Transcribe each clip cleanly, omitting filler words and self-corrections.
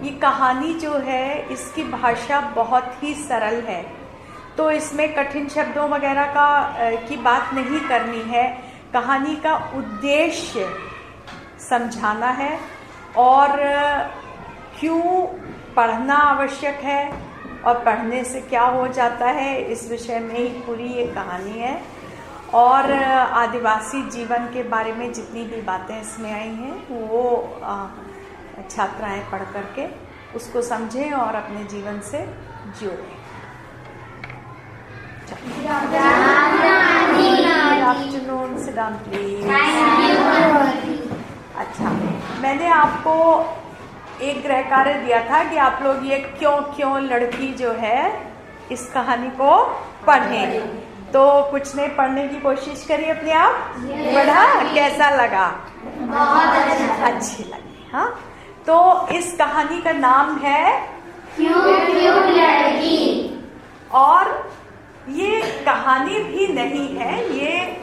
ये कहानी जो है इसकी भाषा बहुत ही सरल है, तो इसमें कठिन शब्दों वगैरह की बात नहीं करनी है। कहानी का उद्देश्य समझाना है और क्यों पढ़ना आवश्यक है और पढ़ने से क्या हो जाता है, इस विषय में ही पूरी ये कहानी है। और आदिवासी जीवन के बारे में जितनी भी बातें इसमें आई हैं वो छात्राएं पढ़ करके उसको समझें और अपने जीवन से जोड़ें। Afternoon, sit down please. अच्छा, मैंने आपको एक गृह कार्य दिया था कि आप लोग ये क्यों क्यों लड़की जो है इस कहानी को पढ़ें। तो कुछ ने पढ़ने की कोशिश करी अपने आप, पढ़ा, कैसा लगा? बहुत अच्छी लगी। हाँ, तो इस कहानी का नाम है क्यों क्यों लड़की। और ये कहानी भी नहीं है, ये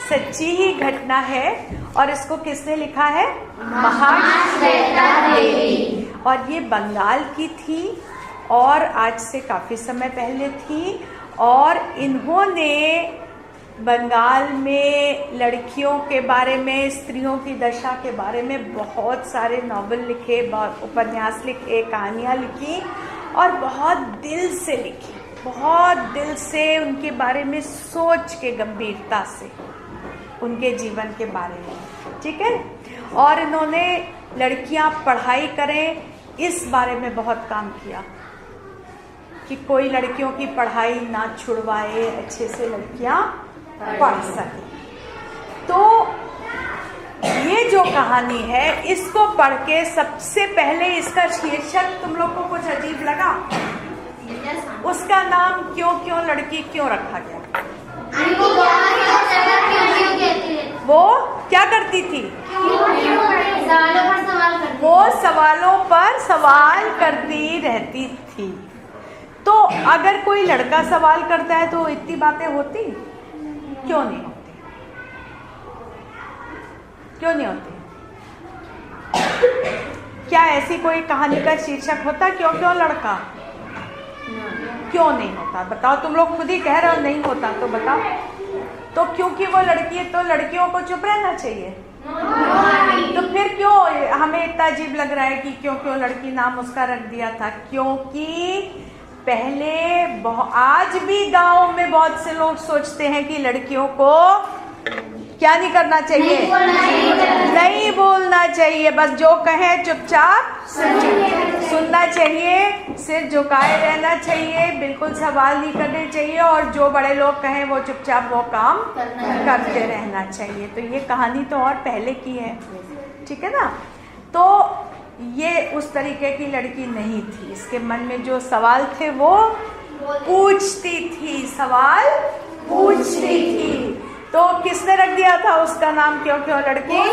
सच्ची ही घटना है। और इसको किसने लिखा है? महाश्वेता देवी। और ये बंगाल की थी और आज से काफी समय पहले थी। और इन्होंने बंगाल में लड़कियों के बारे में, स्त्रियों की दशा के बारे में बहुत सारे नॉवेल लिखे, उपन्यास लिखे, कहानियाँ लिखी और बहुत दिल से लिखी, बहुत दिल से उनके बारे में सोच के, गंभीरता से उनके जीवन के बारे में। ठीक है। और इन्होंने लड़कियां पढ़ाई करें इस बारे में बहुत काम किया कि कोई लड़कियों की पढ़ाई ना छुड़वाए, अच्छे से लड़कियां पढ़ सकें। तो ये जो कहानी है इसको पढ़ के सबसे पहले इसका शीर्षक तुम लोग को कुछ अजीब लगा? उसका नाम क्यों क्यों लड़की क्यों रखा गया? वो क्या करती थी? वो सवालों पर सवाल करती रहती थी। तो अगर कोई लड़का सवाल करता है तो इतनी बातें होती क्यों नहीं होती? क्यों नहीं होती? क्या ऐसी कोई कहानी का शीर्षक होता क्यों क्यों लड़का? क्यों नहीं होता? बताओ, तुम लोग खुद ही कह रहे हो नहीं होता, तो बताओ। तो क्योंकि वो लड़की है तो लड़कियों को चुप रहना चाहिए? तो फिर क्यों हमें इतना अजीब लग रहा है कि क्यों क्यों लड़की नाम उसका रख दिया था? क्योंकि पहले आज भी गांव में बहुत से लोग सोचते हैं कि लड़कियों को क्या नहीं करना चाहिए? नहीं बोलना चाहिए, बस जो कहें चुपचाप सुनना चाहिए, सिर झुकाए रहना चाहिए, बिल्कुल सवाल नहीं करने चाहिए और जो बड़े लोग कहें वो चुपचाप वो काम करते रहना चाहिए। तो ये कहानी तो और पहले की है, ठीक है ना? तो ये उस तरीके की लड़की नहीं थी। इसके मन में जो सवाल थे वो पूछती थी, सवाल पूछती थी। तो किसने रख दिया था उसका नाम क्यों क्यों लड़की?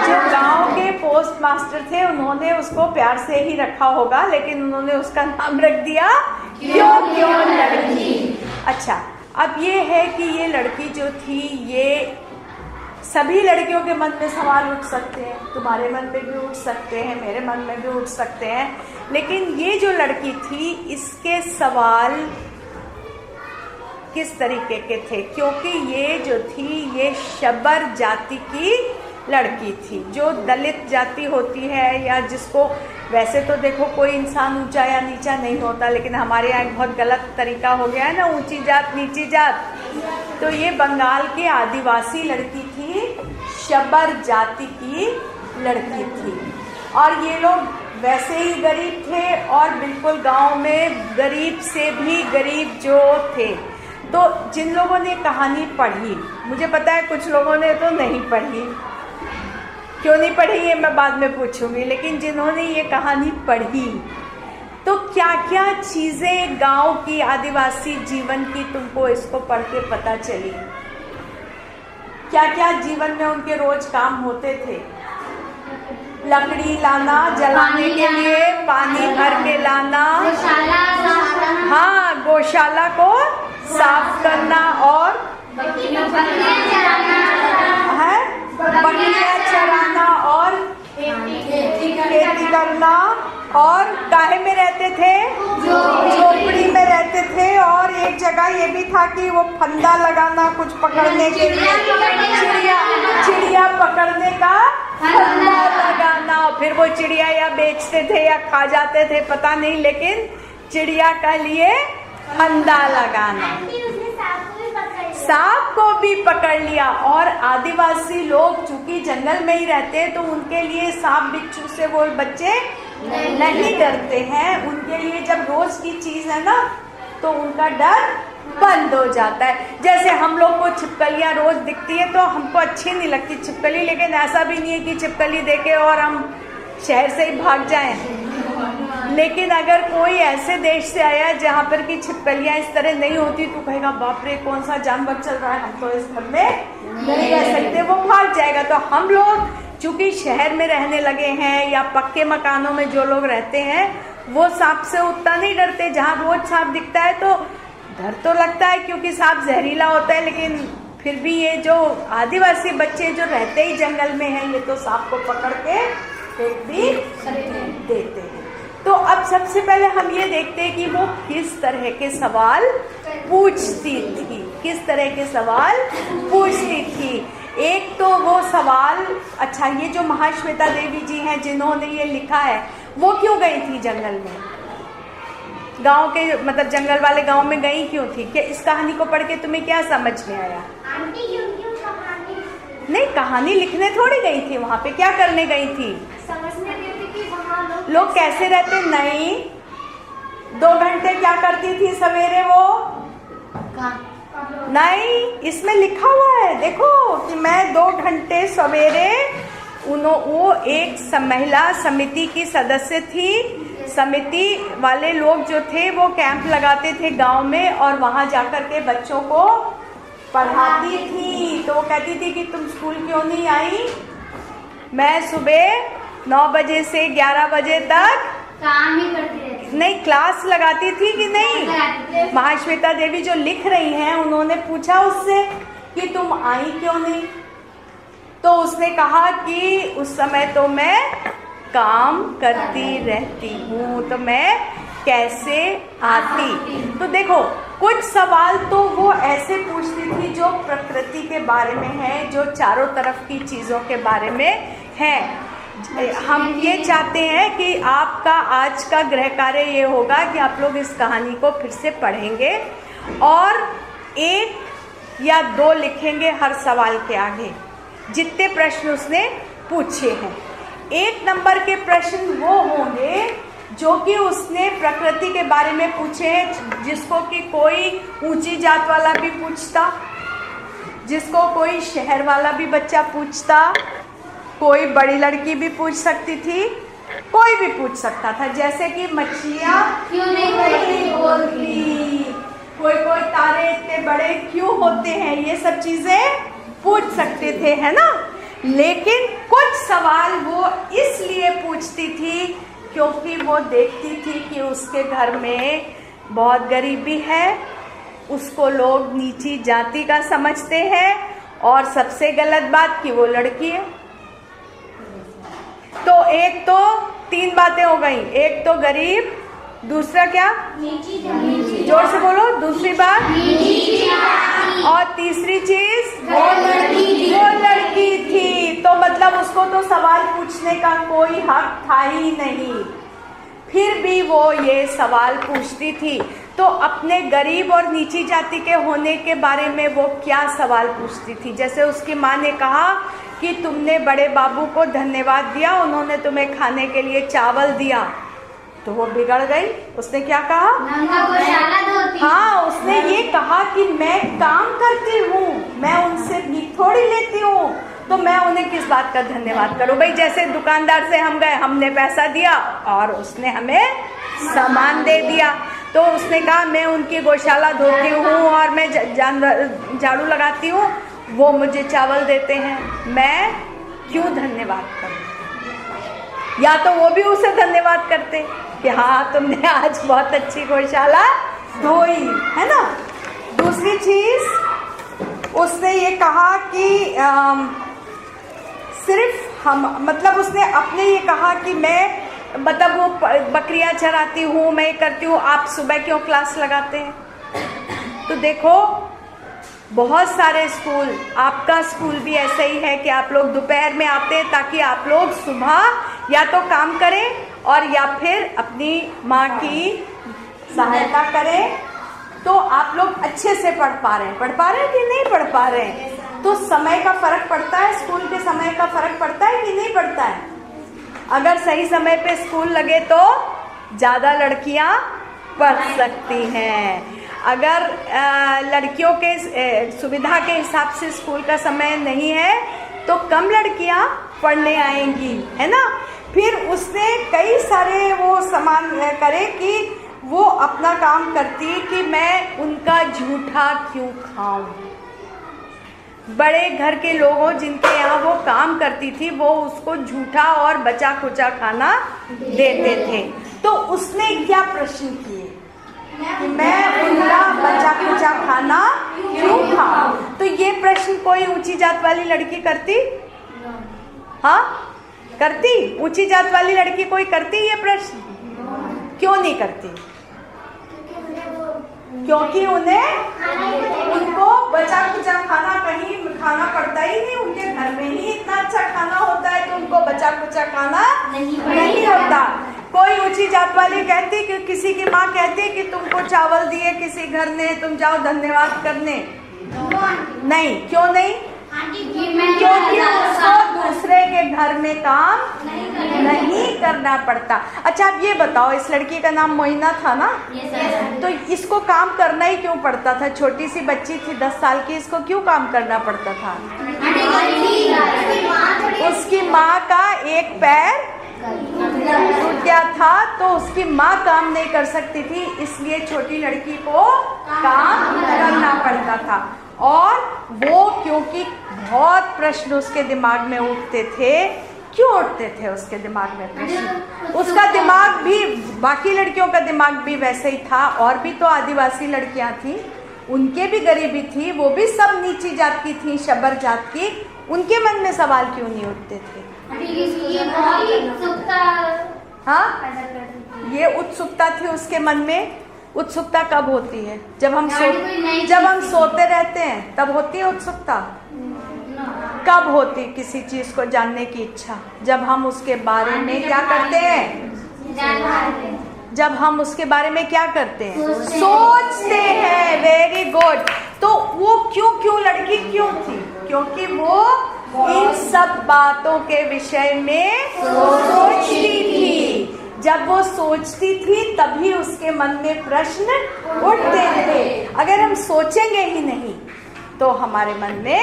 जो गांव के पोस्ट मास्टर थे उन्होंने उसको प्यार से ही रखा होगा, लेकिन उन्होंने उसका नाम रख दिया क्यों क्यों लड़की। अच्छा, अब ये है कि ये लड़की जो थी, ये सभी लड़कियों के मन में सवाल उठ सकते हैं, तुम्हारे मन में भी उठ सकते हैं, मेरे मन में भी उठ सकते हैं, लेकिन ये जो लड़की थी इसके सवाल किस तरीके के थे? क्योंकि ये जो थी ये शबर जाति की लड़की थी, जो दलित जाति होती है, या जिसको वैसे तो देखो कोई इंसान ऊंचा या नीचा नहीं होता, लेकिन हमारे यहाँ एक बहुत गलत तरीका हो गया है ना, ऊंची जात नीची जात। तो ये बंगाल की आदिवासी लड़की थी, शबर जाति की लड़की थी। और ये लोग वैसे ही गरीब थे और बिल्कुल गांव में गरीब से भी गरीब जो थे। तो जिन लोगों ने कहानी पढ़ी, मुझे पता है कुछ लोगों ने तो नहीं पढ़ी, क्यों नहीं पढ़ी ये मैं बाद में पूछूंगी, लेकिन जिन्होंने ये कहानी पढ़ी तो क्या क्या चीजें गांव की आदिवासी जीवन की तुमको इसको पढ़ के पता चली? क्या क्या जीवन में उनके रोज काम होते थे? लकड़ी लाना जलाने के लिए, पानी भर के लाना, हाँ, गौशाला को साफ करना और बकरियां चराना और खेती करना, और काहे में रहते थे? झोपड़ी में रहते थे। और एक जगह ये भी था कि वो फंदा लगाना कुछ पकड़ने के लिए, चिड़िया पकड़ने का फंदा लगाना। फिर वो चिड़िया या बेचते थे या खा जाते थे पता नहीं, लेकिन चिड़िया के लिए फंदा लगाना। सांप को भी पकड़ लिया। और आदिवासी लोग चूंकि जंगल में ही रहते हैं तो उनके लिए सांप बिच्छू से वो बच्चे नहीं डरते हैं। उनके लिए जब रोज की चीज है ना तो उनका डर बंद हो जाता है। जैसे हम लोग को छिपकलियां रोज दिखती है तो हमको अच्छी नहीं लगती छिपकली, लेकिन ऐसा भी नहीं है कि छिपकली देखे और हम शहर से ही भाग जाएं। लेकिन अगर कोई ऐसे देश से आया जहाँ पर की छिपकलियां इस तरह नहीं होती तो कहेगा बाप रे कौन सा जानवर चल रहा है, हम तो इस घर में नहीं रह सकते, वो भाग जाएगा। तो हम लोग चूंकि शहर में रहने लगे हैं या पक्के मकानों में जो लोग रहते हैं वो सांप से उतना नहीं डरते। जहाँ रोज सांप दिखता है तो डर तो लगता है क्योंकि सांप जहरीला होता है, लेकिन फिर भी ये जो आदिवासी बच्चे जो रहते ही जंगल में हैं ये तो सांप को पकड़ के फेंक भी देते हैं। तो अब सबसे पहले हम ये देखते हैं कि वो किस तरह के सवाल पूछती थी, किस तरह के सवाल पूछती थी। एक तो वो सवाल, अच्छा ये जो महाश्वेता देवी जी हैं जिन्होंने ये लिखा है वो क्यों गई थी जंगल में? गांव के मतलब जंगल वाले गांव में गई क्यों थी? क्या इस कहानी को पढ़ के तुम्हें क्या समझ में आया? नहीं, कहानी लिखने थोड़ी गई थी, वहां पे क्या करने गई थी? समझने के लिए कि वहाँ लोग कैसे रहते। नहीं, 2 घंटे क्या करती थी सवेरे वो? नहीं, इसमें लिखा हुआ है देखो कि मैं 2 घंटे सवेरे, वो एक महिला समिति की सदस्य थी। समिति वाले लोग जो थे वो कैंप लगाते थे गांव में और वहां जाकर के बच्चों को पढ़ाती थी। तो वो कहती थी कि तुम स्कूल क्यों नहीं आई? मैं सुबह 9 बजे से 11 बजे तक काम ही करती रहती। नहीं, क्लास लगाती थी कि नहीं? महाश्वेता देवी जो लिख रही हैं उन्होंने पूछा उससे कि तुम आई क्यों नहीं? तो उसने कहा कि उस समय तो मैं काम करती रहती हूँ, तो मैं कैसे आती। तो देखो कुछ सवाल तो वो ऐसे पूछती थी जो प्रकृति के बारे में है, जो चारों तरफ की चीज़ों के बारे में है। हम ये चाहते हैं कि आपका आज का गृह कार्य ये होगा कि आप लोग इस कहानी को फिर से पढ़ेंगे और 1 या 2 लिखेंगे हर सवाल के आगे, जितने प्रश्न उसने पूछे हैं। 1 नंबर के प्रश्न वो होंगे जो कि उसने प्रकृति के बारे में पूछे हैं, जिसको कि कोई ऊंची जात वाला भी पूछता, जिसको कोई शहर वाला भी बच्चा पूछता, कोई बड़ी लड़की भी पूछ सकती थी, कोई भी पूछ सकता था। जैसे कि मछलियाँ क्यों नहीं बोलती, कोई तारे इतने बड़े क्यों होते हैं, ये सब चीजें पूछ सकते थे, है ना। लेकिन कुछ सवाल वो इसलिए पूछती थी क्योंकि वो देखती थी कि उसके घर में बहुत गरीबी है, उसको लोग नीची जाति का समझते हैं, और सबसे गलत बात कि वो लड़की है। तो एक तो 3 बातें हो गई, एक तो गरीब, दूसरा क्या? जोर से बोलो, दूसरी बात, और तीसरी चीज वो लड़की थी। तो मतलब उसको तो सवाल पूछने का कोई हक था ही नहीं, फिर भी वो ये सवाल पूछती थी। तो अपने गरीब और नीची जाति के होने के बारे में वो क्या सवाल पूछती थी? जैसे उसकी माँ ने कहा कि तुमने बड़े बाबू को धन्यवाद दिया, उन्होंने तुम्हें खाने के लिए चावल दिया, तो वो बिगड़ गई। उसने क्या कहा? हाँ, उसने ये कहा कि मैं काम करती हूँ, मैं उनसे भीख थोड़ी लेती हूँ, तो मैं उन्हें किस बात का धन्यवाद करूँ। भाई जैसे दुकानदार से हम गए, हमने पैसा दिया और उसने हमें सामान दे दिया, तो उसने कहा मैं उनकी गौशाला धोती हूँ और मैं झाड़ू लगाती हूँ, वो मुझे चावल देते हैं, मैं क्यों धन्यवाद करूं। या तो वो भी उसे धन्यवाद करते कि हाँ तुमने आज बहुत अच्छी गौशाला धोई, है ना। दूसरी चीज उसने ये कहा कि सिर्फ हम, मतलब उसने अपने ये कहा कि मैं मतलब वो बकरियां चराती हूँ, मैं करती हूँ, आप सुबह क्यों क्लास लगाते हैं? तो देखो बहुत सारे स्कूल, आपका स्कूल भी ऐसा ही है कि आप लोग दोपहर में आते हैं ताकि आप लोग सुबह या तो काम करें और या फिर अपनी माँ की सहायता करें। तो आप लोग अच्छे से पढ़ पा रहे हैं कि नहीं पढ़ पा रहे हैं? तो समय का फर्क पड़ता है, स्कूल के समय का फर्क पड़ता है कि नहीं पड़ता है? अगर सही समय पे स्कूल लगे तो ज़्यादा लड़कियां पढ़ सकती हैं। अगर लड़कियों के सुविधा के हिसाब से स्कूल का समय नहीं है तो कम लड़कियां पढ़ने आएंगी, है ना। फिर उसने कई सारे वो सामान करे कि वो अपना काम करती कि मैं उनका झूठा क्यों खाऊं। बड़े घर के लोगों जिनके यहाँ वो काम करती थी वो उसको झूठा और बचा खुचा खाना देते थे। तो उसने क्या प्रश्न किए कि मैं उनका बचा खुचा खाना क्यों खाऊं? तो ये प्रश्न कोई ऊंची जात वाली लड़की करती? हाँ करती? ऊंची जात वाली लड़की कोई करती ये प्रश्न? क्यों नहीं करती? क्योंकि उनको बचा खुचा खाना कहीं खाना पड़ता ही नहीं, उनके घर में ही इतना अच्छा खाना होता है तो उनको बचा खुचा खाना नहीं होता। कोई ऊंची जात वाली कहती कि किसी की माँ कहती कि तुमको चावल दिए किसी घर ने, तुम जाओ धन्यवाद करने? नहीं। क्यों नहीं? क्योंकि उसको दूसरे के घर में काम नहीं करना पड़ता। अच्छा आप ये बताओ, इस लड़की का नाम मोइना था ना? तो इसको काम करना ही क्यों पड़ता था? छोटी सी बच्ची थी 10 साल की, इसको क्यों काम करना पड़ता था? उसकी माँ का एक पैर टूट गया था तो उसकी माँ काम नहीं कर सकती थी, इसलिए छोटी लड़की को काम करना पड़ता था। और वो क्योंकि बहुत प्रश्न उसके दिमाग में उठते थे। क्यों उठते थे उसके दिमाग में प्रश्न? उसका दिमाग भी बाकी लड़कियों का दिमाग भी वैसे ही था। और भी तो आदिवासी लड़कियां थी, उनके भी गरीबी थी, वो भी सब नीची जात की थी, शबर जात की। उनके मन में सवाल क्यों नहीं उठते थे? हाँ ये उत्सुकता थी उसके मन में। उत्सुकता कब होती है? जब हम सोते रहते हैं तब होती है उत्सुकता। कब होती किसी चीज को जानने की इच्छा? जब हम उसके बारे में क्या करते हैं? जब हम उसके बारे में क्या करते हैं? सोचते हैं। Very good. तो वो क्यों लड़की क्यों थी? क्योंकि वो इन सब बातों के विषय में सोचती थी। जब वो सोचती थी तभी उसके मन में प्रश्न उठते थे। अगर हम सोचेंगे ही नहीं तो हमारे मन में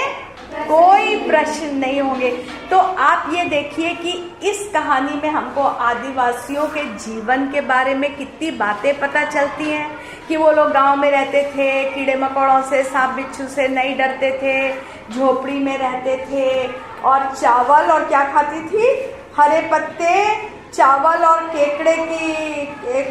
कोई प्रश्न नहीं होंगे। तो आप ये देखिए कि इस कहानी में हमको आदिवासियों के जीवन के बारे में कितनी बातें पता चलती हैं कि वो लोग गांव में रहते थे, कीड़े मकोड़ों से, सांप बिच्छू से नहीं डरते थे, झोपड़ी में रहते थे और चावल और क्या खाती थी? हरे पत्ते, चावल और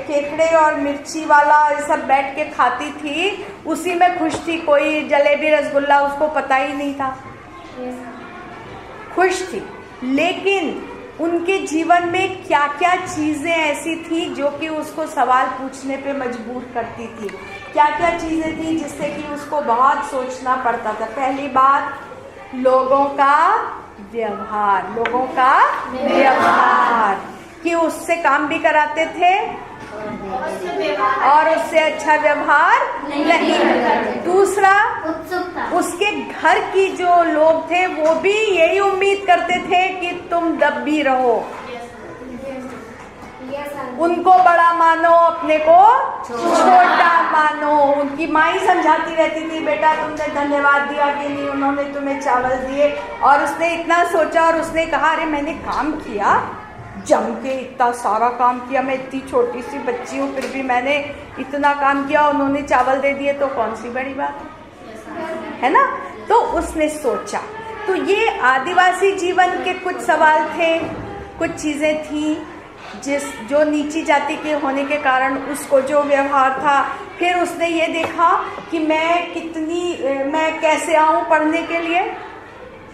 केकड़े और मिर्ची वाला ये सब बैठ के खाती थी। उसी में खुश थी। कोई जलेबी रसगुल्ला उसको पता ही नहीं था। खुश थी। लेकिन उनके जीवन में क्या क्या चीजें ऐसी थी जो कि उसको सवाल पूछने पे मजबूर करती थी? क्या क्या चीजें थी जिससे कि उसको बहुत सोचना पड़ता था? पहली बात, लोगों का व्यवहार कि उससे काम भी कराते थे और उससे अच्छा व्यवहार नहीं करते। दूसरा, उसके घर की जो लोग थे वो भी यही उम्मीद करते थे कि तुम दबी रहो, उनको बड़ा मानो, अपने को छोटा मानो। उनकी माँ ही समझाती रहती थी, बेटा तुमने धन्यवाद दिया कि नहीं, उन्होंने तुम्हें चावल दिए। और उसने इतना सोचा और उसने कहा, अरे मैंने काम किया, जम के इतना सारा काम किया, मैं इतनी छोटी सी बच्ची हूँ फिर भी मैंने इतना काम किया, उन्होंने चावल दे दिए तो कौन सी बड़ी बात है ना। तो उसने सोचा। तो ये आदिवासी जीवन के कुछ सवाल थे, कुछ चीज़ें थी जो नीची जाति के होने के कारण उसको जो व्यवहार था। फिर उसने ये देखा कि मैं कैसे आऊँ पढ़ने के लिए,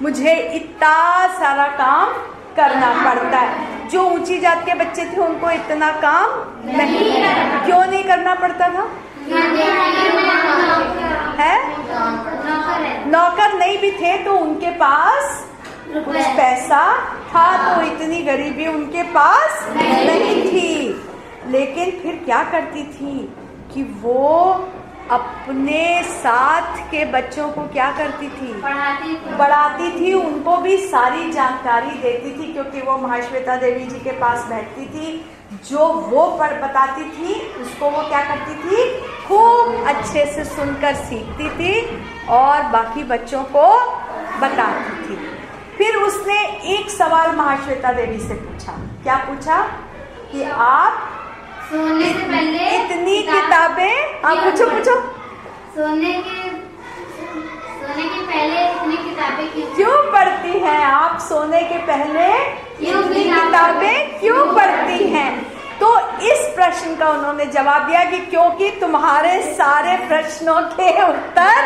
मुझे इतना सारा काम करना पड़ता है। जो ऊंची जात के बच्चे थे उनको इतना काम नहीं, क्यों नहीं करना पड़ता था? है नौकर नहीं भी थे तो उनके पास कुछ पैसा था, तो इतनी गरीबी उनके पास नहीं थी। लेकिन फिर क्या करती थी कि वो अपने साथ के बच्चों को क्या करती थी? पढ़ाती थी, उनको भी सारी जानकारी देती थी, क्योंकि वो महाश्वेता देवी जी के पास बैठती थी। जो वो बताती थी उसको वो क्या करती थी? खूब अच्छे से सुनकर सीखती थी और बाकी बच्चों को बताती थी। फिर उसने एक सवाल महाश्वेता देवी से पूछा। क्या पूछा? कि आप सोने से पहले इतनी किताबें, आप पूछो। सोने के पहले इतनी किताबें क्यों पढ़ती हैं आप? सोने के पहले इतनी किताबें क्यों पढ़ती हैं? तो इस प्रश्न का उन्होंने जवाब दिया कि क्योंकि तुम्हारे सारे प्रश्नों के उत्तर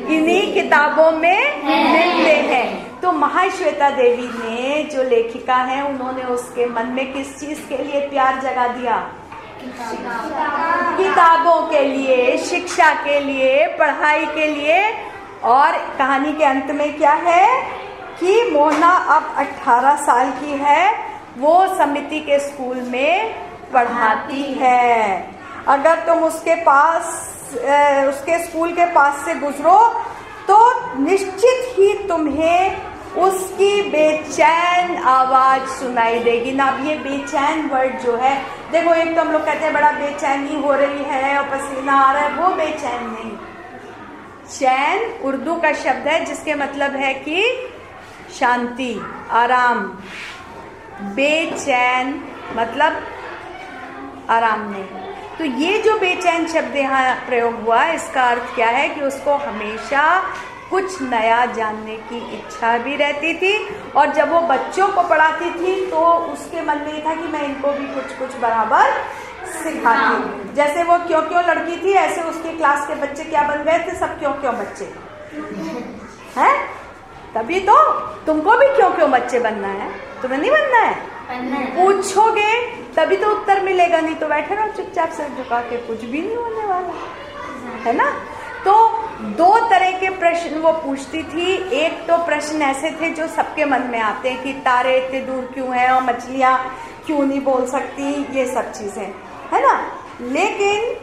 इन्हीं किताबों में मिलते हैं। तो महाश्वेता देवी ने, जो लेखिका है, उन्होंने उसके मन में किस चीज के लिए प्यार जगा दिया? किताबों के लिए, शिक्षा के लिए, पढ़ाई के लिए। और कहानी के अंत में क्या है कि मोहना अब 18 साल की है, वो समिति के स्कूल में पढ़ाती है। अगर तुम उसके स्कूल के पास से गुजरो तो निश्चित ही तुम्हें उसकी बेचैन आवाज सुनाई देगी ना। अब ये बेचैन वर्ड जो है, देखो एक तो हम लोग कहते हैं बड़ा बेचैनी हो रही है और पसीना आ रहा है, वो बेचैन नहीं। चैन उर्दू का शब्द है जिसके मतलब है कि शांति, आराम। बेचैन मतलब आराम नहीं। तो ये जो बेचैन शब्द यहाँ प्रयोग हुआ, इसका अर्थ क्या है कि उसको हमेशा कुछ नया जानने की इच्छा भी रहती थी। और जब वो बच्चों को पढ़ाती थी तो उसके मन में ये था कि मैं इनको भी कुछ कुछ बराबर सिखाती। जैसे वो क्यों क्यों लड़की थी, ऐसे उसकी क्लास के बच्चे क्या बन गए थे? सब क्यों क्यों बच्चे हैं। तभी तो तुमको भी क्यों क्यों बच्चे बनना है, तुम्हें नहीं बनना है? पूछोगे तभी तो उत्तर मिलेगा, नहीं तो बैठे रहो चुपचाप से झुका के, कुछ भी नहीं होने वाला है ना। तो दो तरह के प्रश्न वो पूछती थी। एक तो प्रश्न ऐसे थे जो सबके मन में आते हैं कि तारे इतने दूर क्यों हैं और मछलियाँ क्यों नहीं बोल सकती, ये सब चीजें है ना। लेकिन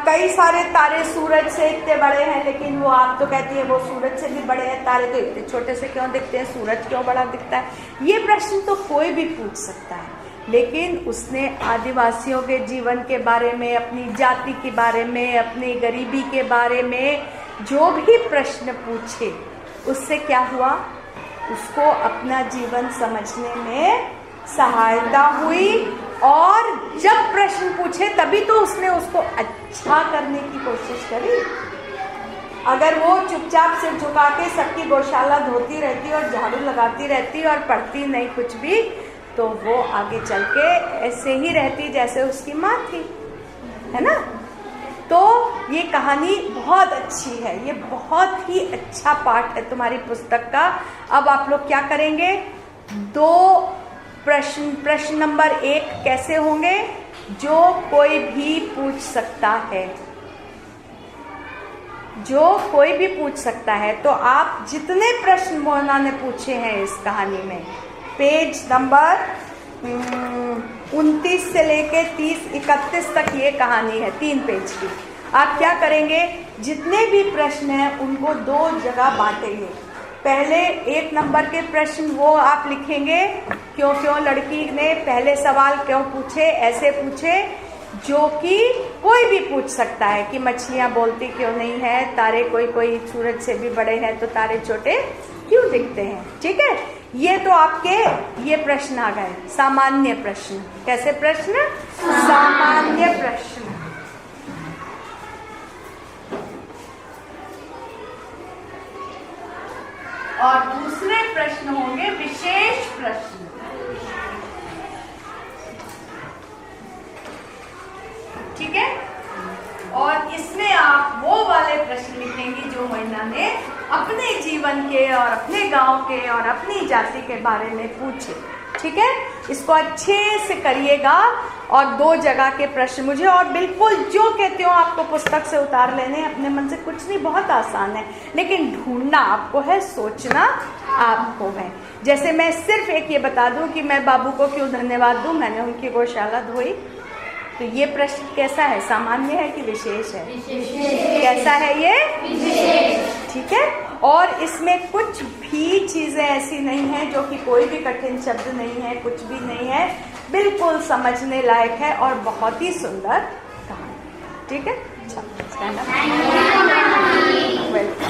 कई सारे तारे सूरज से इतने बड़े हैं, लेकिन वो आप तो कहती है वो सूरज से भी बड़े हैं, तारे तो इतने छोटे से क्यों दिखते हैं, सूरज क्यों बड़ा दिखता है। ये प्रश्न तो कोई भी पूछ सकता है। लेकिन उसने आदिवासियों के जीवन के बारे में, अपनी जाति के बारे में, अपनी गरीबी के बारे में जो भी प्रश्न पूछे, उससे क्या हुआ? उसको अपना जीवन समझने में सहायता हुई। और जब प्रश्न पूछे तभी तो उसने उसको अच्छा करने की कोशिश करी। अगर वो चुपचाप सिर झुका के सबकी गौशाला धोती रहती और झाड़ू लगाती रहती और पढ़ती नहीं कुछ भी, तो वो आगे चल के ऐसे ही रहती जैसे उसकी माँ थी, है ना। तो ये कहानी बहुत अच्छी है, ये बहुत ही अच्छा पाठ है तुम्हारी पुस्तक का। अब आप लोग क्या करेंगे? दो प्रश्न नंबर 1 कैसे होंगे? जो कोई भी पूछ सकता है, जो कोई भी पूछ सकता है। तो आप जितने प्रश्न मोहना ने पूछे हैं इस कहानी में, पेज नंबर 29 से लेके 30-31 तक ये कहानी है, 3 पेज की। आप क्या करेंगे? जितने भी प्रश्न हैं उनको 2 जगह बांटेंगे। पहले 1 नंबर के प्रश्न वो आप लिखेंगे, क्यों क्यों लड़की ने पहले सवाल क्यों पूछे, ऐसे पूछे जो कि कोई भी पूछ सकता है कि मछलियाँ बोलती क्यों नहीं है, तारे कोई कोई सूरज से भी बड़े हैं तो तारे छोटे क्यों दिखते हैं। ठीक है, ये तो आपके ये प्रश्न आ गए, सामान्य प्रश्न। कैसे प्रश्न? सामान्य प्रश्न। और दूसरे प्रश्न होंगे विशेष प्रश्न। ठीक है, और इसमें आप वो वाले प्रश्न लिखेंगे जो मोहना ने अपने जीवन के और अपने गांव के और अपनी जाति के बारे में पूछे। ठीक है, इसको अच्छे से करिएगा और 2 जगह के प्रश्न मुझे और बिल्कुल जो कहते हो आपको पुस्तक से उतार लेने, अपने मन से कुछ नहीं, बहुत आसान है, लेकिन ढूंढना आपको है, सोचना आपको है। जैसे मैं सिर्फ एक ये बता दूं कि मैं बाबू को क्यों धन्यवाद दूं, मैंने उनकी गौशाला धोई, तो ये प्रश्न कैसा है, सामान्य है कि विशेष है? कैसा है ये? विशेष। ठीक है, और इसमें कुछ भी चीजें ऐसी नहीं है जो कि कोई भी कठिन शब्द नहीं है, कुछ भी नहीं है, बिल्कुल समझने लायक है और बहुत ही सुंदर कहानी। ठीक है, अच्छा, वेलकम।